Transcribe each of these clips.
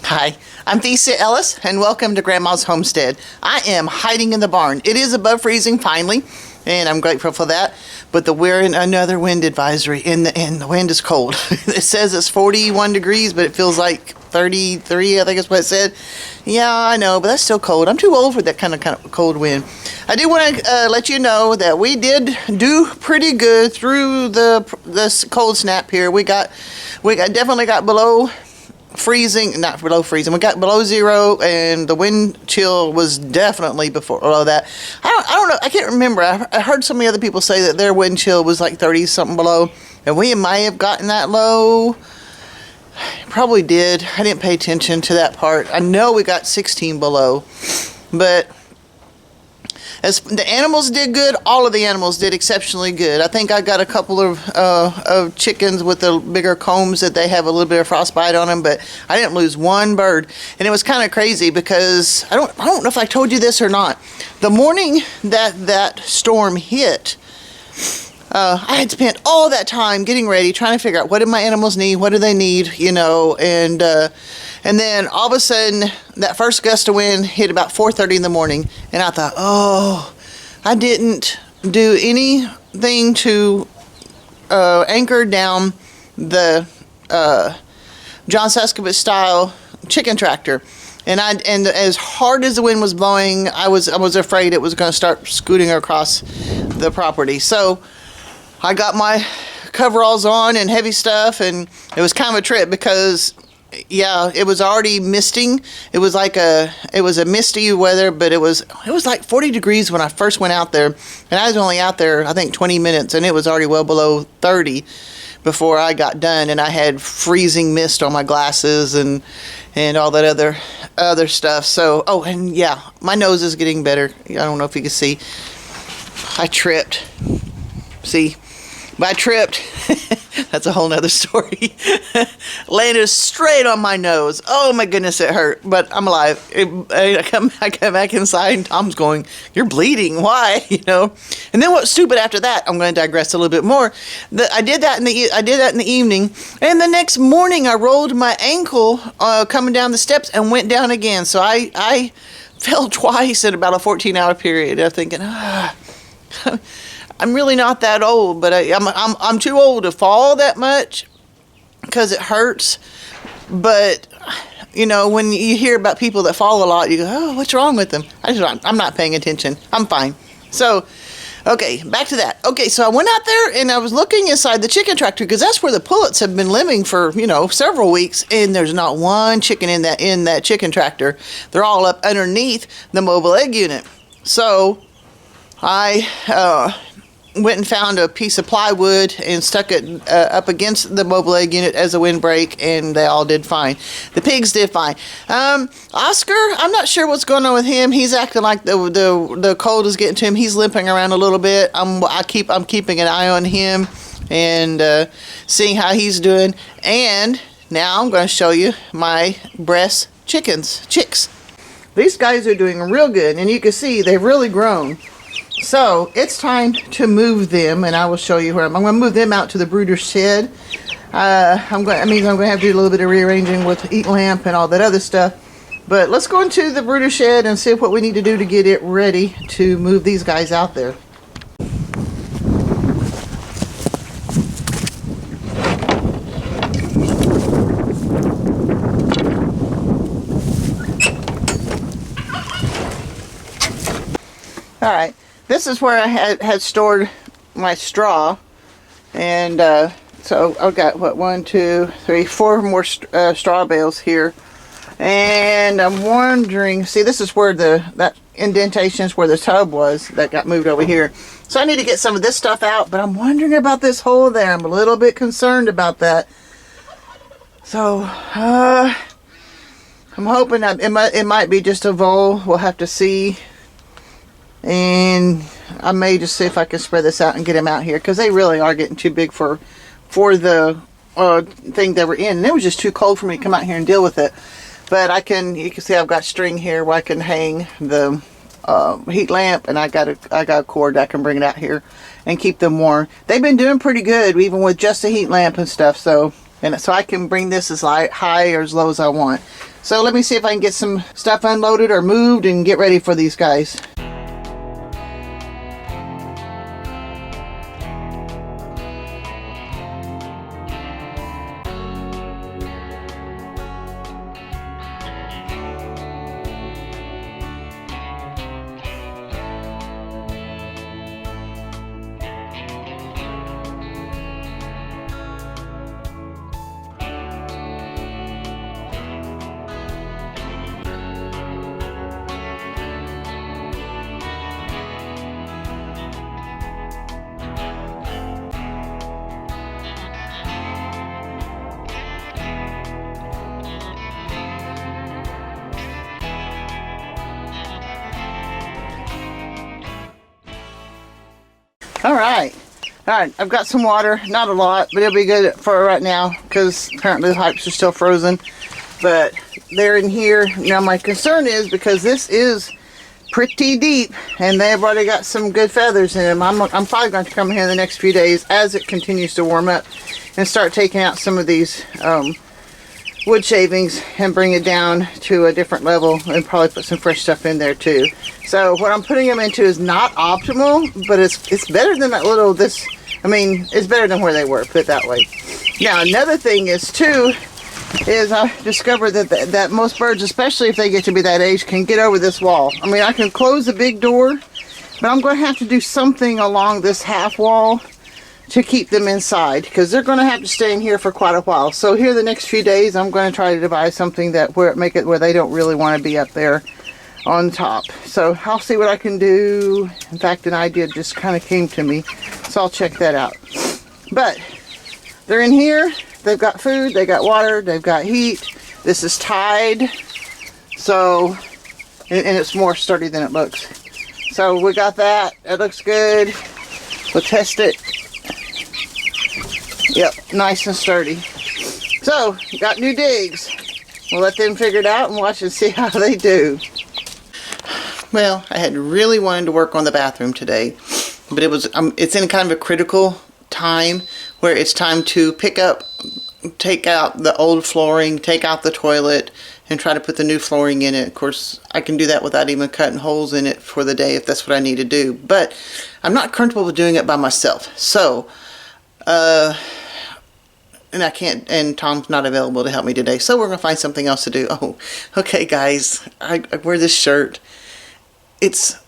Hi, I'm Thesia Ellis, and welcome to Grandma's Homestead. I am hiding in the barn. It is above freezing finally, and I'm grateful for that. But we're in another wind advisory, and the wind is cold. It says it's 41 degrees, but it feels like 33, I think is what it said. Yeah, I know, but that's still cold. I'm too old for that kind of cold wind. I do want to let you know that we did do pretty good through this cold snap here. We definitely got below freezing, not below freezing, we got below zero, and the wind chill was definitely below that. I don't know, I can't remember. I heard so many other people say that their wind chill was like 30 something below, and we might have gotten that low. Probably did. I didn't pay attention to that part. I know we got 16 below, but as the animals did good, all of the animals did exceptionally good. I think I got a couple of chickens with the bigger combs that they have a little bit of frostbite on them, but I didn't lose one bird. And it was kind of crazy because I don't know if I told you this or not. The morning that storm hit, I had spent all that time getting ready, trying to figure out what do my animals need, what do they need, and then all of a sudden that first gust of wind hit about 4:30 in the morning, and I thought, oh, I didn't do anything to anchor down the John Suscovich style chicken tractor. And as hard as the wind was blowing, I was afraid it was going to start scooting across the property. So I got my coveralls on and heavy stuff, and it was kind of a trip because, yeah, it was already misting. It was a misty weather, but it was like 40 degrees when I first went out there, and I was only out there, I think, 20 minutes, and it was already well below 30 before I got done, and I had freezing mist on my glasses and all that other stuff. So, oh, and yeah, my nose is getting better. I don't know if you can see. I tripped. See? But I tripped. That's a whole nother story. Landed straight on my nose. Oh my goodness, it hurt. But I'm alive. I come back inside, and Tom's going, "You're bleeding. Why?" And then what's stupid after that? I'm going to digress a little bit more. I did that in the evening, and the next morning I rolled my ankle coming down the steps and went down again. So I fell twice in about a 14-hour period. I'm thinking, I'm really not that old, but I'm too old to fall that much because it hurts. But when you hear about people that fall a lot, you go, "Oh, what's wrong with them?" I'm not paying attention. I'm fine. So, okay, back to that. Okay, so I went out there and I was looking inside the chicken tractor because that's where the pullets have been living for several weeks, and there's not one chicken in that chicken tractor. They're all up underneath the mobile egg unit. So I went and found a piece of plywood and stuck it up against the mobile egg unit as a windbreak, and they all did fine. The pigs did fine. Oscar, I'm not sure what's going on with him. He's acting like the cold is getting to him. He's limping around a little bit. I'm keeping an eye on him and seeing how he's doing. And now I'm going to show you my Bresse chicks. These guys are doing real good, and you can see they've really grown. So it's time to move them, and I will show you where I'm going to move them out to the brooder shed. I'm going to have to do a little bit of rearranging with heat lamp and all that other stuff. But let's go into the brooder shed and see what we need to do to get it ready to move these guys out there. All right. This is where I had stored my straw, and so I've got 1, 2, 3, 4 more straw bales here, and I'm wondering. See, this is where that indentation is where the tub was that got moved over here. So I need to get some of this stuff out, but I'm wondering about this hole there. I'm a little bit concerned about that. So I'm hoping that it might be just a vole. We'll have to see. And I may just see if I can spread this out and get them out here, because they really are getting too big for the thing they were in. And it was just too cold for me to come out here and deal with it. But you can see I've got string here where I can hang the heat lamp, and I got a cord that I can bring it out here and keep them warm. They've been doing pretty good, even with just a heat lamp and stuff. So I can bring this as high or as low as I want. So let me see if I can get some stuff unloaded or moved and get ready for these guys. All right, I've got some water, not a lot, but it'll be good for right now because apparently the pipes are still frozen. But they're in here. Now my concern is because this is pretty deep and they've already got some good feathers in them. I'm probably going to come here in the next few days as it continues to warm up and start taking out some of these wood shavings and bring it down to a different level and probably put some fresh stuff in there too. So what I'm putting them into is not optimal, but it's better than that little, it's better than where they were, put it that way. Now another thing is too, is I discovered that most birds, especially if they get to be that age, can get over this wall. I mean, I can close the big door, but I'm going to have to do something along this half wall to keep them inside because they're going to have to stay in here for quite a while. So here the next few days I'm going to try to devise something that make it where they don't really want to be up there on top. So I'll see what I can do. In fact, an idea just kind of came to me, so I'll check that out. But they're in here, they've got food, they got water, they've got heat. This is tied, so and it's more sturdy than it looks. So we got that. It looks good. We'll test it. Yep, nice and sturdy. So, got new digs. We'll let them figure it out and watch and see how they do. Well, I had really wanted to work on the bathroom today, but it's in kind of a critical time where it's time to take out the old flooring, take out the toilet, and try to put the new flooring in it. Of course, I can do that without even cutting holes in it for the day if that's what I need to do. But I'm not comfortable with doing it by myself. So, and I can't, and Tom's not available to help me today. So we're going to find something else to do. Oh, okay, guys. I wear this shirt. It's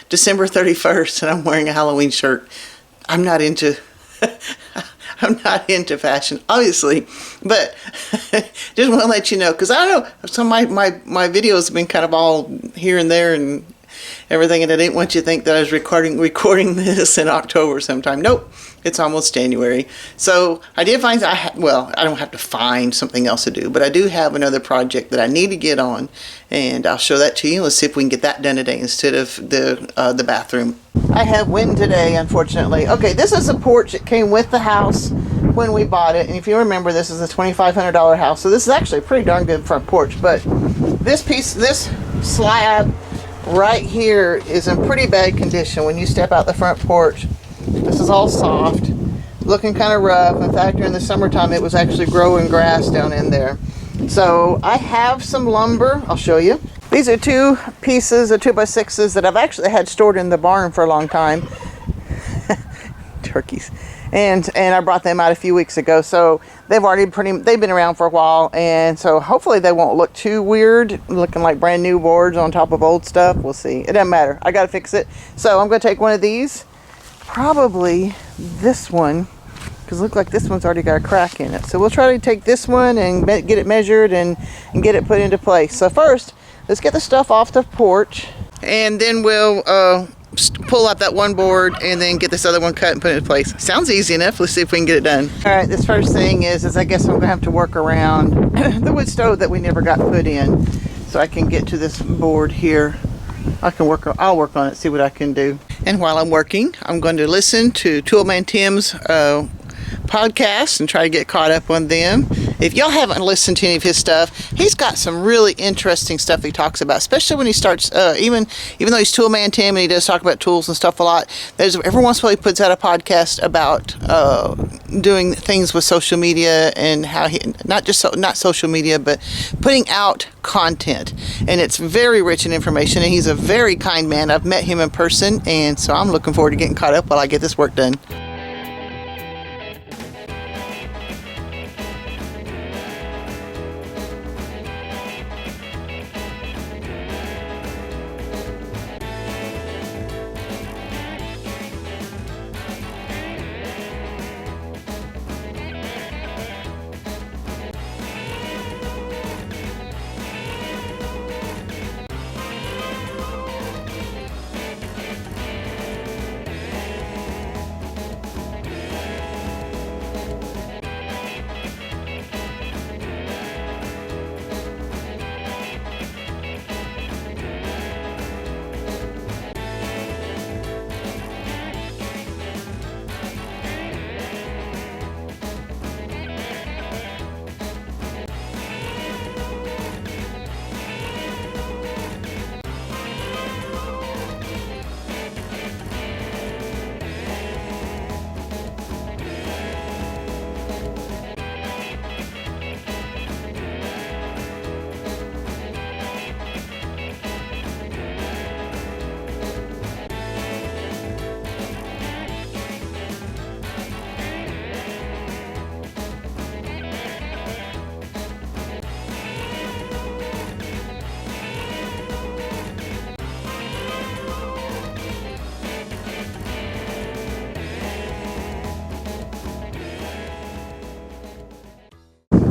December 31st, and I'm wearing a Halloween shirt. I'm not into fashion, obviously, but just want to let you know, because I don't know, some of my videos have been kind of all here and there and everything, and I didn't want you to think that I was recording this in October sometime. Nope, it's almost January. So I did find, I don't have to find something else to do, but I do have another project that I need to get on, and I'll show that to you. Let's see if we can get that done today instead of the bathroom. I have wind today, unfortunately. Okay, this is a porch. It came with the house when we bought it, and if you remember, this is a $2,500 house, so this is actually a pretty darn good front porch. But this slab right here is in pretty bad condition. When you step out the front porch, this is all soft, looking kind of rough. In fact, during the summertime, it was actually growing grass down in there. So I have some lumber. I'll show you. These are two pieces of 2x6s that I've actually had stored in the barn for a long time. Turkeys. And I brought them out a few weeks ago, so they've been around for a while, and so hopefully they won't look too weird, looking like brand new boards on top of old stuff. We'll see. It doesn't matter. I gotta fix it. So I'm gonna take one of these, probably this one, because it looks like this one's already got a crack in it. So we'll try to take this one and get it measured and get it put into place. So first, let's get the stuff off the porch, and then we'll pull out that one board and then get this other one cut and put it in place. Sounds easy enough. Let's see if we can get it done. All right, this first thing is I guess I'm gonna have to work around the wood stove that we never got put in, so I can get to this board here. I'll work on it, see what I can do. And while I'm working, I'm going to listen to Toolman Tim's podcast and try to get caught up on them. If y'all haven't listened to any of his stuff, he's got some really interesting stuff he talks about, especially when he starts, even though he's Toolman Tim and he does talk about tools and stuff a lot, every once in a while he puts out a podcast about doing things with social media, and how he not social media, but putting out content, and it's very rich in information, and he's a very kind man. I've met him in person, and so I'm looking forward to getting caught up while I get this work done.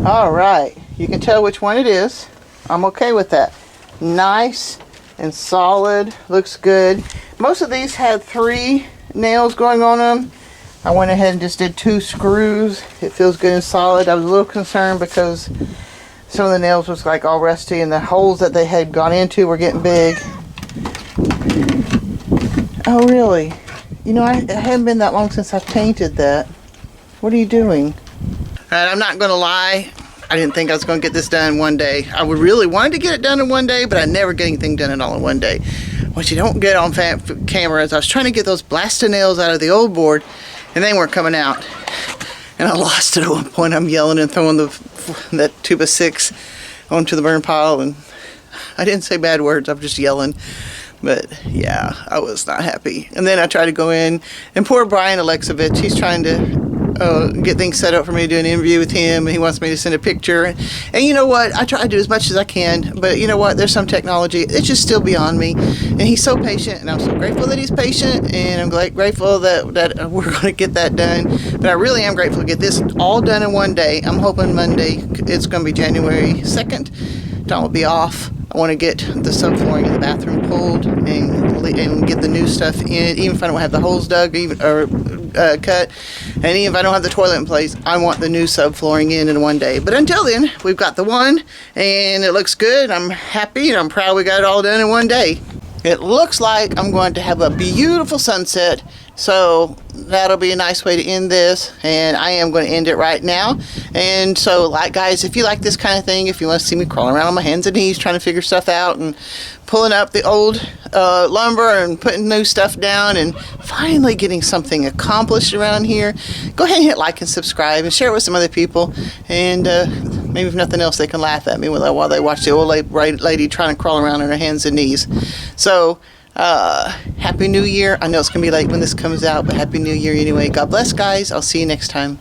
All right, you can tell which one it is. I'm okay with that. Nice and solid, looks good. Most of these had 3 nails going on them. I went ahead and just did 2 screws. It feels good and solid. I was a little concerned because some of the nails was like all rusty, and the holes that they had gone into were getting big. Oh really? You know, it hadn't been that long since I painted that. What are you doing? Alright, I'm not gonna lie, I didn't think I was gonna get this done in one day. I would really wanted to get it done in one day, but I never get anything done at all in one day. What you don't get on camera is I was trying to get those blasted nails out of the old board, and they weren't coming out. And I lost it at one point. I'm yelling and throwing that tube of 6 onto the burn pile, and I didn't say bad words, I'm just yelling. But yeah, I was not happy. And then I tried to go in, and poor Brian Alexovich, he's trying to get things set up for me to do an interview with him, and he wants me to send a picture. And you know what? I try to do as much as I can, but you know what? There's some technology. It's just still beyond me. And he's so patient, and I'm so grateful that he's patient, and I'm grateful that we're going to get that done. But I really am grateful to get this all done in one day. I'm hoping Monday, it's going to be January 2nd. Tom will be off. I want to get the subflooring in the bathroom pulled and get the new stuff in, even if I don't have the holes dug or cut, and even if I don't have the toilet in place, I want the new subflooring in one day. But until then, we've got the one, and it looks good. I'm happy, and I'm proud we got it all done in one day. It looks like I'm going to have a beautiful sunset, so that'll be a nice way to end this, and I am going to end it right now. And so, guys, if you like this kind of thing, if you want to see me crawling around on my hands and knees trying to figure stuff out and pulling up the old lumber and putting new stuff down and finally getting something accomplished around here, go ahead and hit like and subscribe and share it with some other people, and maybe if nothing else, they can laugh at me while they watch the old lady trying to crawl around on her hands and knees. So Happy New Year. I know it's gonna be late when this comes out, but Happy New Year anyway. God bless, guys. I'll see you next time.